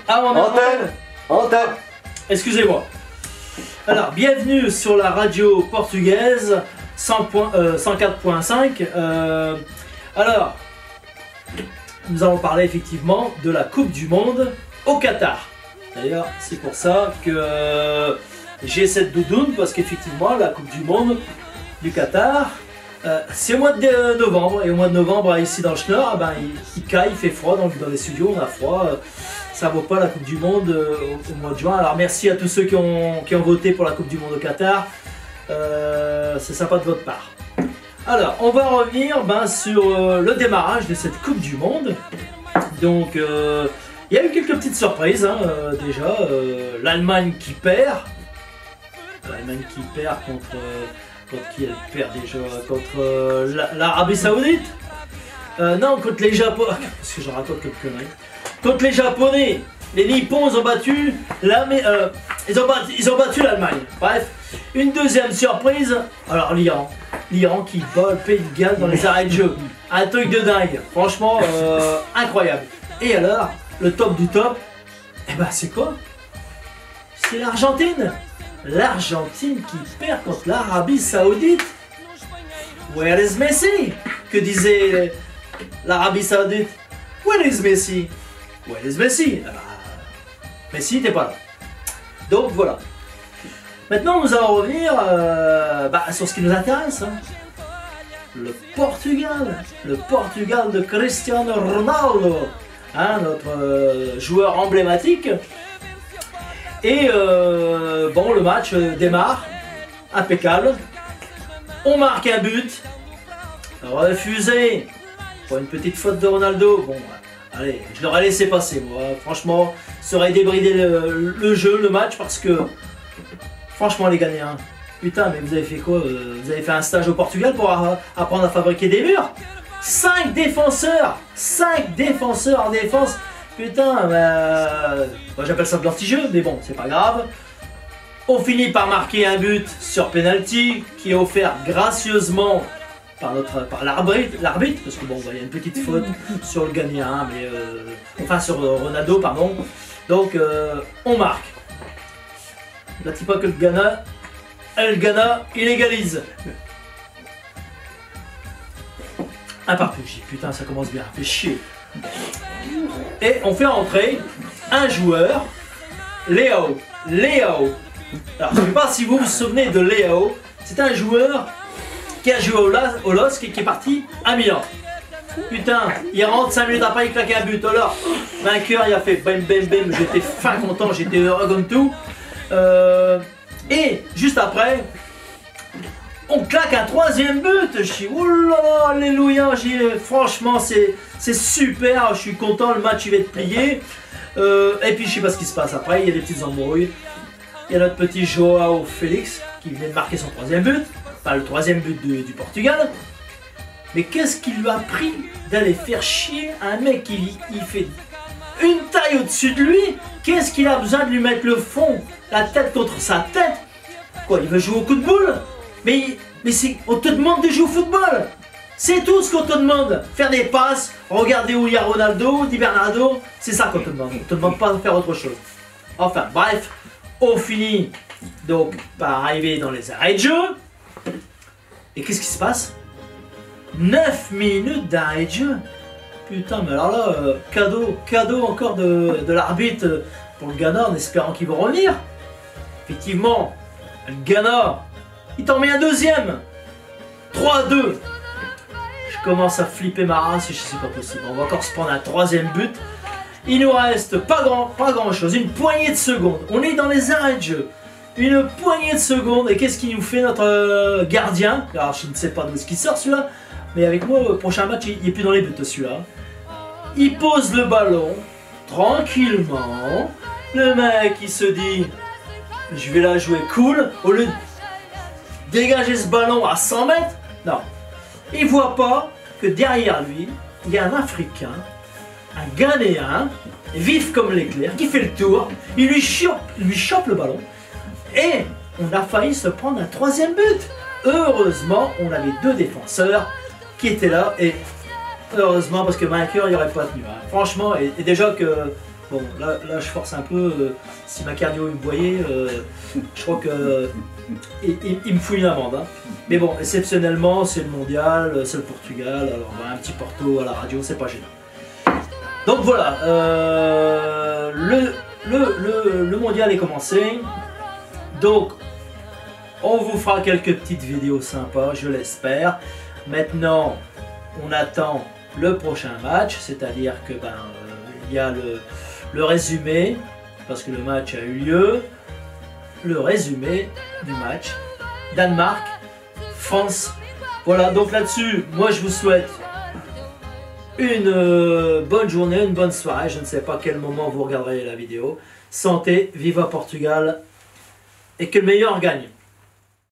Ah, on est Antenne. Antenne. Excusez-moi. Alors, bienvenue sur la radio portugaise 104.5. Alors, nous allons parler effectivement de la Coupe du Monde au Qatar. D'ailleurs, c'est pour ça que j'ai cette doudoune, parce qu'effectivement, la Coupe du Monde du Qatar, c'est au mois de novembre. Et au mois de novembre, ici dans le Schnorr, il caille, il fait froid, donc dans les studios, on a froid. Ça vaut pas la Coupe du Monde au mois de juin. Alors merci à tous ceux qui ont voté pour la Coupe du Monde au Qatar. C'est sympa de votre part. Alors, on va revenir sur le démarrage de cette Coupe du Monde. Donc, il y a eu quelques petites surprises, hein, déjà. L'Allemagne qui perd. L'Allemagne qui perd contre qui elle perd déjà? Contre l'Arabie Saoudite. Non, contre les Japonais. Parce que je raconte quelques conneries. Contre les Japonais, les Nippons ont battu ils ont battu l'Allemagne. Bref, une deuxième surprise. Alors l'Iran qui bat le Pays de Galles dans les arrêts de jeu. Un truc de dingue. Franchement, incroyable. Et alors, le top du top, c'est quoi? C'est l'Argentine. L'Argentine qui perd contre l'Arabie Saoudite. Where is Messi? Que disait l'Arabie Saoudite? Where is Messi? Where is Messi? Messi n'était pas là. Donc voilà. Maintenant nous allons revenir sur ce qui nous intéresse. Hein. Le Portugal. Le Portugal de Cristiano Ronaldo. Hein, notre joueur emblématique. Et le match démarre. Impeccable. On marque un but. Refusé. Pour une petite faute de Ronaldo. Bon, allez, je l'aurais laissé passer, moi. Franchement, ça aurait débridé le jeu, le match, parce que... Franchement, les Ghanéens, putain, mais vous avez fait quoi? Vous avez fait un stage au Portugal pour apprendre à fabriquer des murs? 5 défenseurs! 5 défenseurs en défense! Putain, moi j'appelle ça de l'anti-jeu, mais bon, c'est pas grave. On finit par marquer un but sur penalty, qui est offert gracieusement par l'arbitre, parce que bon, il y a une petite faute sur le Ghanéen, enfin sur Ronaldo, pardon. Donc on marque. Là, tu pas que le Ghana, il égalise. Un partout. J'ai dit, putain, ça commence bien, fait chier. Et on fait rentrer un joueur, Léo. Alors, je ne sais pas si vous vous souvenez de Léo. C'est un joueur qui a joué au LOSC et qui est parti à Milan. Putain, il rentre 5 minutes après, il claque un but. Alors, vainqueur, il a fait bam bam bam. J'étais fin content, j'étais heureux comme tout. Et juste après, on claque un 3e but. Je suis oulala, alléluia. Franchement, c'est super. Je suis content, le match il va être plié. Et puis, je sais pas ce qui se passe après. Il y a des petites embrouilles. Il y a notre petit Joao Félix qui vient de marquer son 3e but. Pas le 3e but du Portugal. Mais qu'est-ce qui lui a pris d'aller faire chier un mec qui fait une taille au-dessus de lui? Qu'est-ce qu'il a besoin de lui mettre le fond, la tête contre sa tête? Quoi, il veut jouer au coup de boule? Mais on te demande de jouer au football. C'est tout ce qu'on te demande. Faire des passes, regarder où il y a Ronaldo, Di Bernardo. C'est ça qu'on te demande. On te demande pas de faire autre chose. Enfin, bref, on finit donc par arriver dans les arrêts de jeu. Et qu'est-ce qui se passe? 9 minutes d'arrêt de jeu. Putain, mais alors là, cadeau encore de l'arbitre pour le Ghana en espérant qu'ils vont revenir. Effectivement, le Ghana, il t'en met un 2e. 3-2. Je commence à flipper ma race et je sais pas possible. On va encore se prendre un 3e but. Il nous reste pas grand chose, une poignée de secondes. On est dans les arrêts de jeu. Une poignée de secondes. Et qu'est-ce qu'il nous fait notre gardien? Alors je ne sais pas d'où est-ce qu'il sort celui-là. Mais avec moi, le prochain match, il n'est plus dans les buts celui-là. Il pose le ballon, tranquillement. Le mec, il se dit, je vais la jouer cool. Au lieu de dégager ce ballon à 100 mètres, non. Il voit pas que derrière lui, il y a un Africain, un Ghanéen, vif comme l'éclair, qui fait le tour. Il lui chope le ballon. Et on a failli se prendre un 3e but. Heureusement, on avait 2 défenseurs qui étaient là. Et heureusement, parce que vainqueur, il n'y aurait pas tenu. Hein. Franchement, et déjà que Bon, là je force un peu. Si ma cardio me voyait, je crois que il me fout une amende. Hein. Mais bon, exceptionnellement, c'est le mondial, c'est le Portugal. Alors, un petit Porto à la radio, c'est pas gênant. Donc voilà, le mondial est commencé. Donc, on vous fera quelques petites vidéos sympas, je l'espère. Maintenant, on attend le prochain match, c'est-à-dire que il y a le résumé, parce que le match a eu lieu. Le résumé du match Danemark, France. Voilà, donc là-dessus, moi je vous souhaite une bonne journée, une bonne soirée. Je ne sais pas à quel moment vous regarderez la vidéo. Santé, viva Portugal et que le meilleur gagne.